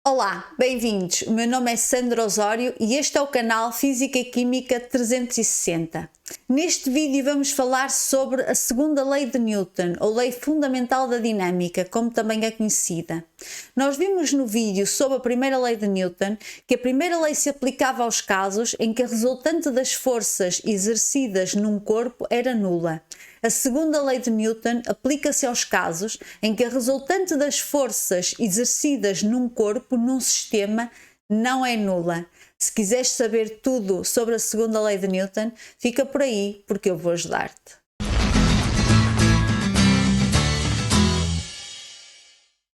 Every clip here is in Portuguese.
Olá, bem-vindos. O meu nome é Sandra Osório e este é o canal Física e Química 360. Neste vídeo vamos falar sobre a segunda lei de Newton, ou lei fundamental da dinâmica, como também é conhecida. Nós vimos no vídeo sobre a primeira lei de Newton que a primeira lei se aplicava aos casos em que a resultante das forças exercidas num corpo era nula. A segunda lei de Newton aplica-se aos casos em que a resultante das forças exercidas num corpo, num sistema, não é nula. Se quiseres saber tudo sobre a segunda lei de Newton, fica por aí porque eu vou ajudar-te.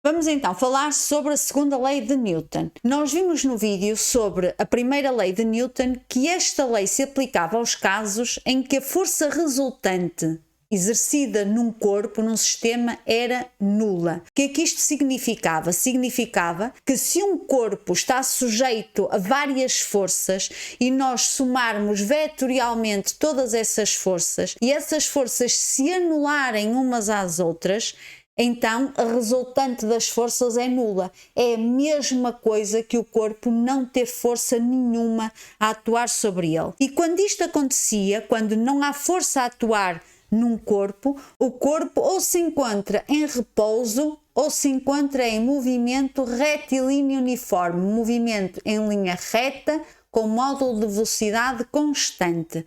Vamos então falar sobre a segunda lei de Newton. Nós vimos no vídeo sobre a primeira lei de Newton que esta lei se aplicava aos casos em que a força resultante exercida num corpo, num sistema, era nula. O que é que isto significava? Significava que se um corpo está sujeito a várias forças e nós somarmos vetorialmente todas essas forças e essas forças se anularem umas às outras, então a resultante das forças é nula. É a mesma coisa que o corpo não ter força nenhuma a atuar sobre ele. E quando isto acontecia, quando não há força a atuar num corpo, o corpo ou se encontra em repouso ou se encontra em movimento retilíneo uniforme, movimento em linha reta com módulo de velocidade constante.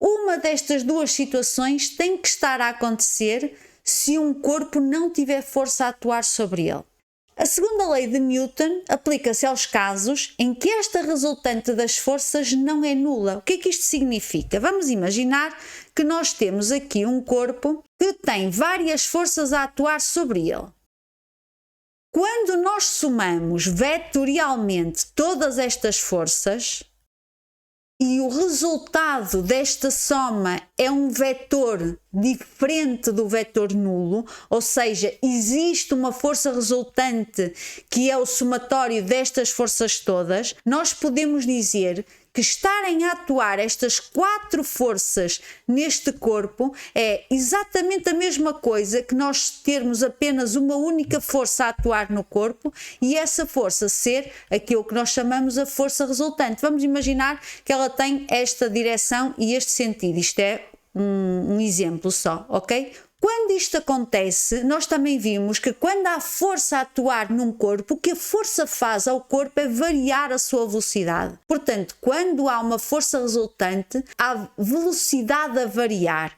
Uma destas duas situações tem que estar a acontecer se um corpo não tiver força a atuar sobre ele. A segunda lei de Newton aplica-se aos casos em que esta resultante das forças não é nula. O que é que isto significa? Vamos imaginar que nós temos aqui um corpo que tem várias forças a atuar sobre ele. Quando nós somamos vetorialmente todas estas forças e o resultado desta soma é um vetor diferente do vetor nulo, ou seja, existe uma força resultante que é o somatório destas forças todas, nós podemos dizer que estarem a atuar estas quatro forças neste corpo é exatamente a mesma coisa que nós termos apenas uma única força a atuar no corpo e essa força ser aquilo que nós chamamos a força resultante. Vamos imaginar que ela tem esta direção e este sentido. Isto é um exemplo só, ok? Quando isto acontece, nós também vimos que quando há força a atuar num corpo, o que a força faz ao corpo é variar a sua velocidade. Portanto, quando há uma força resultante, há velocidade a variar.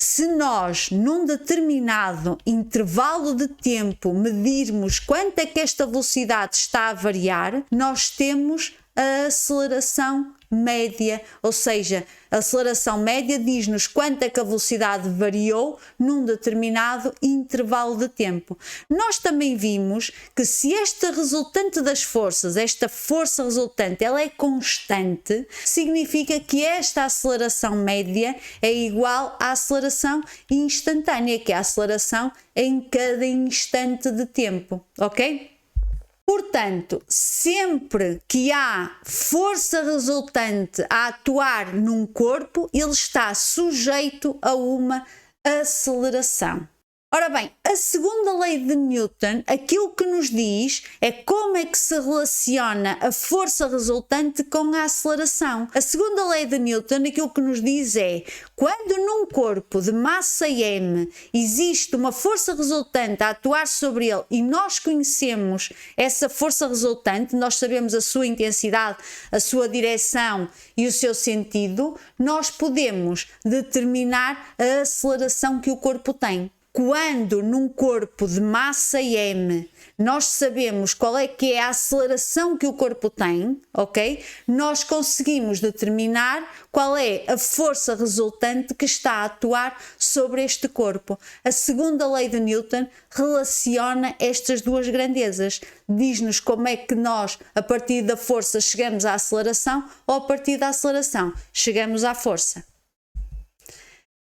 Se nós, num determinado intervalo de tempo, medirmos quanto é que esta velocidade está a variar, nós temos a aceleração média, ou seja, a aceleração média diz-nos quanto é que a velocidade variou num determinado intervalo de tempo. Nós também vimos que se esta resultante das forças, esta força resultante, ela é constante, significa que esta aceleração média é igual à aceleração instantânea, que é a aceleração em cada instante de tempo, ok? Portanto, sempre que há força resultante a atuar num corpo, ele está sujeito a uma aceleração. Ora bem, a segunda lei de Newton, aquilo que nos diz é como é que se relaciona a força resultante com a aceleração. A segunda lei de Newton, aquilo que nos diz é, quando num corpo de massa m existe uma força resultante a atuar sobre ele e nós conhecemos essa força resultante, nós sabemos a sua intensidade, a sua direção e o seu sentido, nós podemos determinar a aceleração que o corpo tem. Quando num corpo de massa m nós sabemos qual é que é a aceleração que o corpo tem, ok? Nós conseguimos determinar qual é a força resultante que está a atuar sobre este corpo. A segunda lei de Newton relaciona estas duas grandezas. Diz-nos como é que nós, a partir da força, chegamos à aceleração ou a partir da aceleração chegamos à força.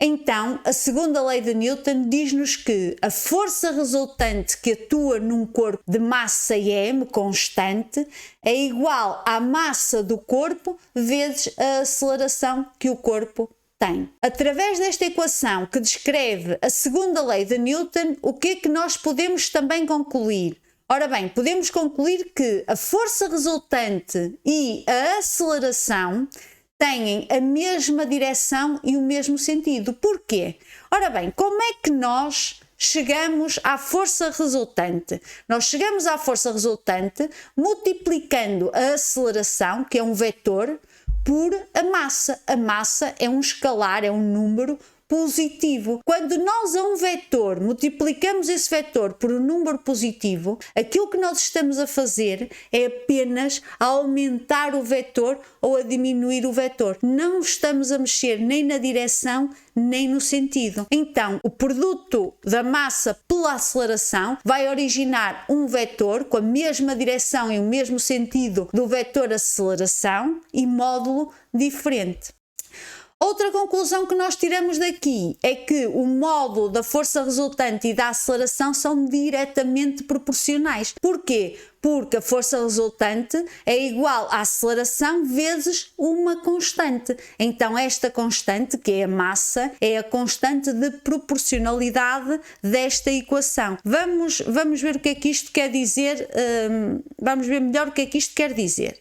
Então, a segunda lei de Newton diz-nos que a força resultante que atua num corpo de massa m constante é igual à massa do corpo vezes a aceleração que o corpo tem. Através desta equação que descreve a segunda lei de Newton, o que é que nós podemos também concluir? Ora bem, podemos concluir que a força resultante e a aceleração têm a mesma direção e o mesmo sentido. Porquê? Ora bem, como é que nós chegamos à força resultante? Nós chegamos à força resultante multiplicando a aceleração, que é um vetor, por a massa. A massa é um escalar, é um número positivo. Quando nós a um vetor multiplicamos esse vetor por um número positivo, aquilo que nós estamos a fazer é apenas a aumentar o vetor ou a diminuir o vetor. Não estamos a mexer nem na direção nem no sentido. Então, o produto da massa pela aceleração vai originar um vetor com a mesma direção e o mesmo sentido do vetor aceleração e módulo diferente. Outra conclusão que nós tiramos daqui é que o módulo da força resultante e da aceleração são diretamente proporcionais. Porquê? Porque a força resultante é igual à aceleração vezes uma constante. Então esta constante, que é a massa, é a constante de proporcionalidade desta equação. Vamos ver o que é que isto quer dizer, vamos ver melhor o que é que isto quer dizer.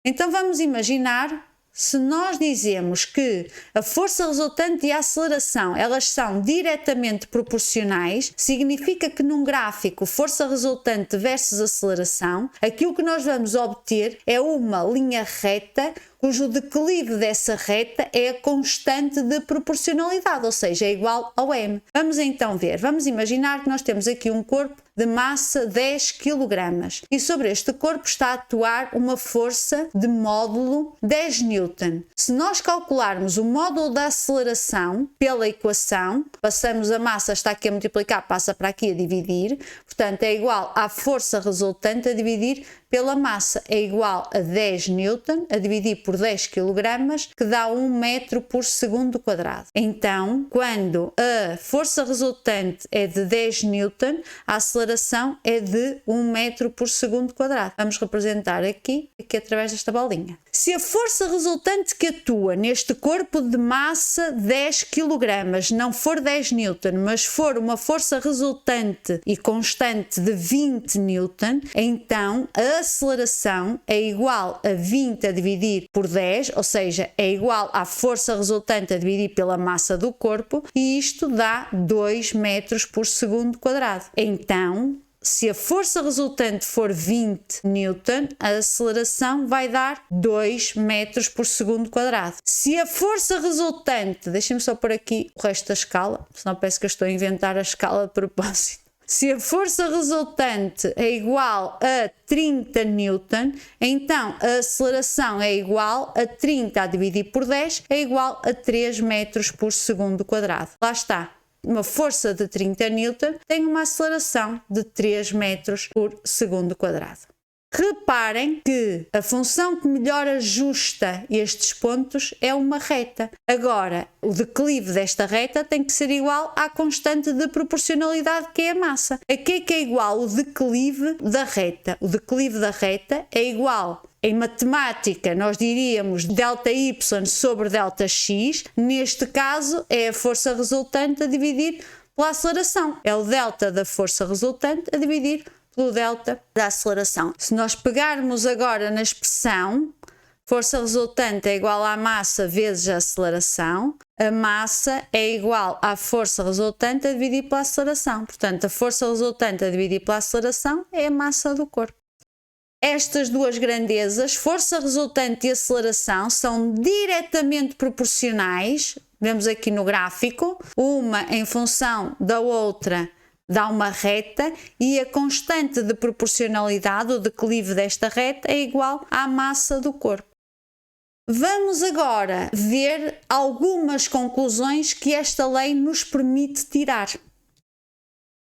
Então vamos imaginar, se nós dizemos que a força resultante e a aceleração elas são diretamente proporcionais, significa que num gráfico força resultante versus aceleração, aquilo que nós vamos obter é uma linha reta cujo declive dessa reta é a constante de proporcionalidade, ou seja, é igual ao m. Vamos então ver, vamos imaginar que nós temos aqui um corpo de massa 10 kg e sobre este corpo está a atuar uma força de módulo 10 N. Se nós calcularmos o módulo da aceleração pela equação, passamos a massa, está aqui a multiplicar, passa para aqui a dividir, portanto é igual à força resultante a dividir pela massa, é igual a 10 N a dividir por 10 kg, que dá 1 metro por segundo quadrado. Então, quando a força resultante é de 10 N, a aceleração é de 1 metro por segundo quadrado. Vamos representar aqui através desta bolinha. Se a força resultante que atua neste corpo de massa 10 kg não for 10 N, mas for uma força resultante e constante de 20 N, então a aceleração é igual a 20 a dividir por 10, ou seja, é igual à força resultante a dividir pela massa do corpo, e isto dá 2 metros por segundo quadrado. Então, se a força resultante for 20 N, a aceleração vai dar 2 metros por segundo quadrado. Se a força resultante, deixem-me só pôr aqui o resto da escala, senão parece que eu estou a inventar a escala de propósito. Se a força resultante é igual a 30 N, então a aceleração é igual a 30 a dividir por 10 é igual a 3 metros por segundo quadrado. Lá está. Uma força de 30 N tem uma aceleração de 3 metros por segundo quadrado. Reparem que a função que melhor ajusta estes pontos é uma reta. Agora, o declive desta reta tem que ser igual à constante de proporcionalidade que é a massa. A que é igual o declive da reta? O declive da reta é igual, em matemática, nós diríamos ΔY sobre ΔX. Neste caso, é a força resultante a dividir pela aceleração. É o delta da força resultante a dividir pelo delta da aceleração. Se nós pegarmos agora na expressão, força resultante é igual à massa vezes a aceleração, a massa é igual à força resultante a dividir pela aceleração. Portanto, a força resultante a dividir pela aceleração é a massa do corpo. Estas duas grandezas, força resultante e aceleração, são diretamente proporcionais, vemos aqui no gráfico, uma em função da outra dá uma reta e a constante de proporcionalidade, o declive desta reta, é igual à massa do corpo. Vamos agora ver algumas conclusões que esta lei nos permite tirar.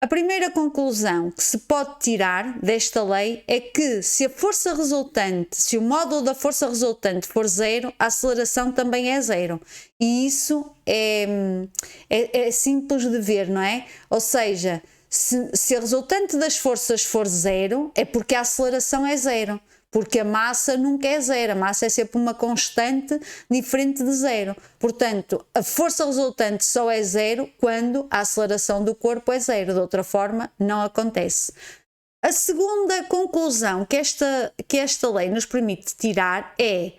A primeira conclusão que se pode tirar desta lei é que se a força resultante, se o módulo da força resultante for zero, a aceleração também é zero. E isso é simples de ver, não é? Ou seja, se a resultante das forças for zero, é porque a aceleração é zero. Porque a massa nunca é zero, a massa é sempre uma constante diferente de zero. Portanto, a força resultante só é zero quando a aceleração do corpo é zero, de outra forma não acontece. A segunda conclusão que esta lei nos permite tirar é: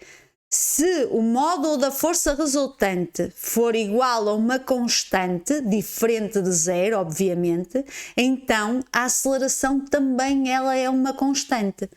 se o módulo da força resultante for igual a uma constante, diferente de zero, obviamente, então a aceleração também ela é uma constante.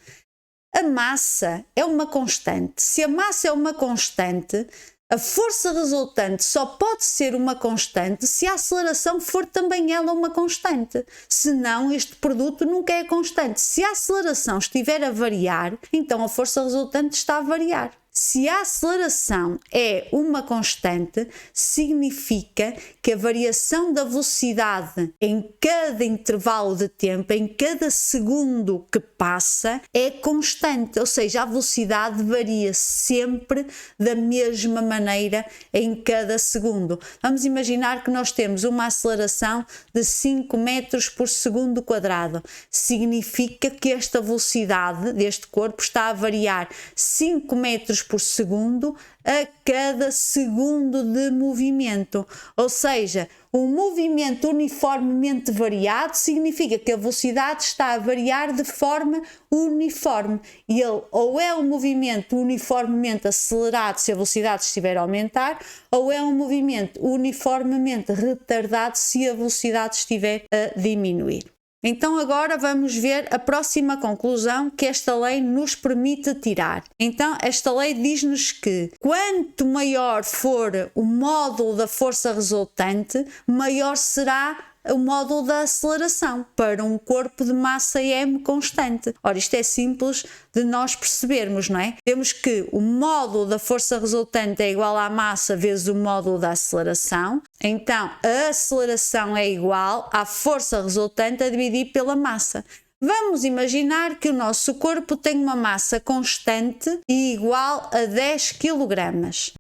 A massa é uma constante. Se a massa é uma constante, a força resultante só pode ser uma constante se a aceleração for também ela uma constante. Senão, este produto nunca é constante. Se a aceleração estiver a variar, então a força resultante está a variar. Se a aceleração é uma constante, significa que a variação da velocidade em cada intervalo de tempo, em cada segundo que passa, é constante, ou seja, a velocidade varia sempre da mesma maneira em cada segundo. Vamos imaginar que nós temos uma aceleração de 5 metros por segundo quadrado. Significa que esta velocidade deste corpo está a variar 5 metros por segundo a cada segundo de movimento. Ou seja, um movimento uniformemente variado significa que a velocidade está a variar de forma uniforme. E ele ou é um movimento uniformemente acelerado se a velocidade estiver a aumentar, ou é um movimento uniformemente retardado se a velocidade estiver a diminuir. Então agora vamos ver a próxima conclusão que esta lei nos permite tirar. Então esta lei diz-nos que quanto maior for o módulo da força resultante, maior será o módulo da aceleração para um corpo de massa m constante. Ora, isto é simples de nós percebermos, não é? Temos que o módulo da força resultante é igual à massa vezes o módulo da aceleração. Então, a aceleração é igual à força resultante a dividir pela massa. Vamos imaginar que o nosso corpo tem uma massa constante e igual a 10 kg.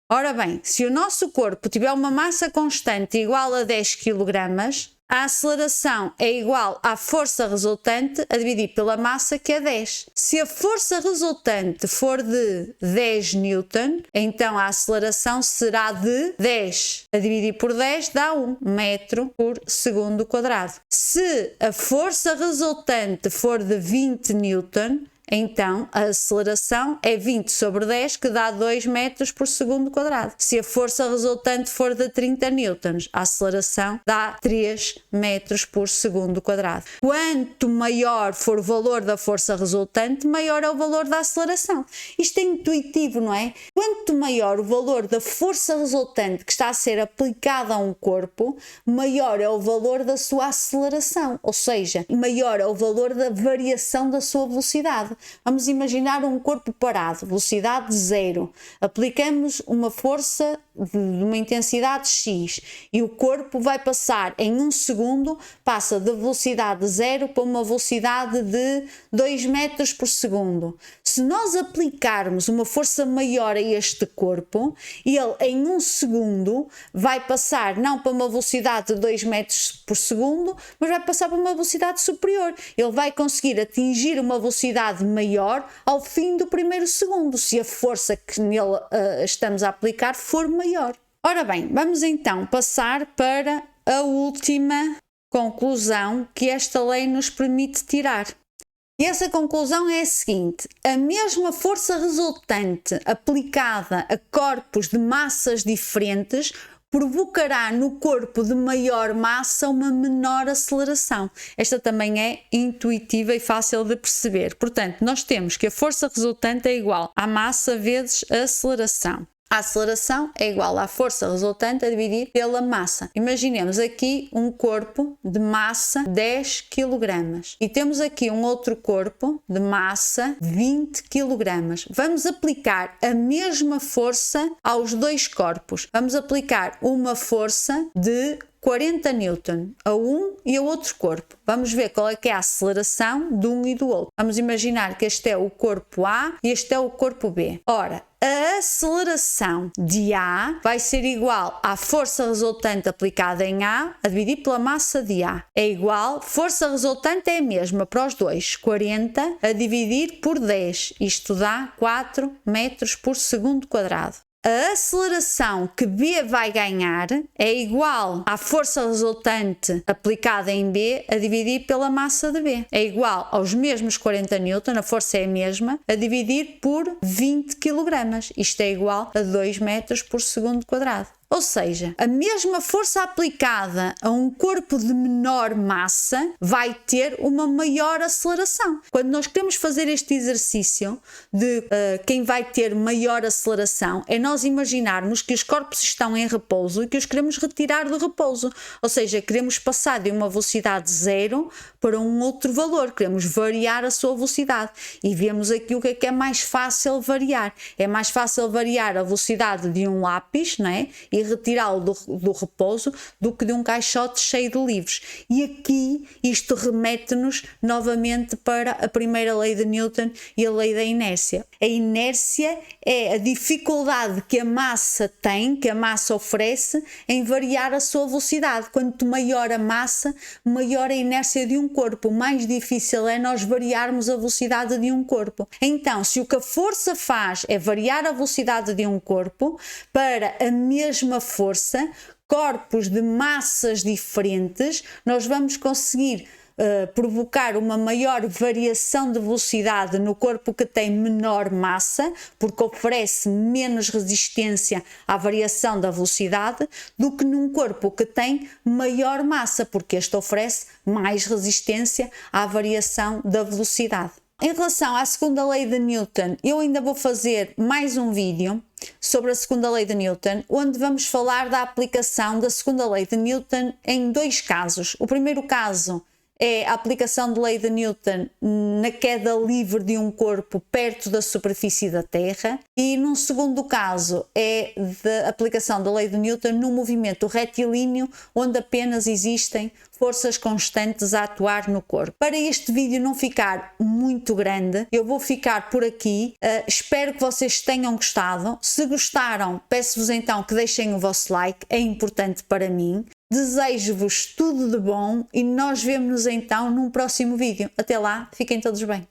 Ora bem, se o nosso corpo tiver uma massa constante igual a 10 kg, a aceleração é igual à força resultante a dividir pela massa, que é 10. Se a força resultante for de 10 Newton, então a aceleração será de 10. A dividir por 10 dá 1 metro por segundo quadrado. Se a força resultante for de 20 Newton, então a aceleração é 20 sobre 10, que dá 2 metros por segundo quadrado. Se a força resultante for de 30 newtons, a aceleração dá 3 metros por segundo quadrado. Quanto maior for o valor da força resultante, maior é o valor da aceleração. Isto é intuitivo, não é? Quanto maior o valor da força resultante que está a ser aplicada a um corpo, maior é o valor da sua aceleração, ou seja, maior é o valor da variação da sua velocidade. Vamos imaginar um corpo parado, velocidade 0. Aplicamos uma força de uma intensidade X e o corpo vai passar em 1 segundo, passa de velocidade 0 para uma velocidade de 2 metros por segundo. Se nós aplicarmos uma força maior a este corpo, ele em 1 segundo vai passar não para uma velocidade de 2 metros por segundo, mas vai passar para uma velocidade superior. Ele vai conseguir atingir uma velocidade maior ao fim do primeiro segundo, se a força que nele estamos a aplicar for maior. Ora bem, vamos então passar para a última conclusão que esta lei nos permite tirar. E essa conclusão é a seguinte: a mesma força resultante aplicada a corpos de massas diferentes provocará no corpo de maior massa uma menor aceleração. Esta também é intuitiva e fácil de perceber. Portanto, nós temos que a força resultante é igual à massa vezes a aceleração. A aceleração é igual à força resultante a dividir pela massa. Imaginemos aqui um corpo de massa 10 kg e temos aqui um outro corpo de massa 20 kg. Vamos aplicar a mesma força aos dois corpos. Vamos aplicar uma força de 40 Newton a um e ao outro corpo. Vamos ver qual é que é a aceleração de um e do outro. Vamos imaginar que este é o corpo A e este é o corpo B. Ora, a aceleração de A vai ser igual à força resultante aplicada em A a dividir pela massa de A. É igual, força resultante é a mesma para os dois, 40 a dividir por 10. Isto dá 4 metros por segundo quadrado. a aceleração que B vai ganhar é igual à força resultante aplicada em B a dividir pela massa de B. É igual aos mesmos 40 Newton, a força é a mesma, a dividir por 20 kg. Isto é igual a 2 metros por segundo quadrado. Ou seja, a mesma força aplicada a um corpo de menor massa vai ter uma maior aceleração. Quando nós queremos fazer este exercício de quem vai ter maior aceleração, é nós imaginarmos que os corpos estão em repouso e que os queremos retirar do repouso. Ou seja, queremos passar de uma velocidade zero para um outro valor, queremos variar a sua velocidade. E vemos aqui o que é mais fácil variar. É mais fácil variar a velocidade de um lápis, não é? E retirá-lo do repouso do que de um caixote cheio de livros. E aqui isto remete-nos novamente para a primeira lei de Newton e a lei da inércia. A inércia é a dificuldade que a massa tem, que a massa oferece em variar a sua velocidade. Quanto maior a massa, maior a inércia de um corpo, mais difícil é nós variarmos a velocidade de um corpo. Então, se o que a força faz é variar a velocidade de um corpo para a mesma força, corpos de massas diferentes, nós vamos conseguir provocar uma maior variação de velocidade no corpo que tem menor massa, porque oferece menos resistência à variação da velocidade, do que num corpo que tem maior massa, porque este oferece mais resistência à variação da velocidade. Em relação à segunda lei de Newton, eu ainda vou fazer mais um vídeo sobre a segunda lei de Newton, onde vamos falar da aplicação da segunda lei de Newton em dois casos. O primeiro caso é a aplicação da lei de Newton na queda livre de um corpo perto da superfície da Terra, e num segundo caso é da aplicação da lei de Newton no movimento retilíneo, onde apenas existem forças constantes a atuar no corpo. Para este vídeo não ficar muito grande, eu vou ficar por aqui. Espero que vocês tenham gostado. Se gostaram, peço-vos então que deixem o vosso like, é importante para mim. Desejo-vos tudo de bom e nós vemo-nos então num próximo vídeo. Até lá, fiquem todos bem.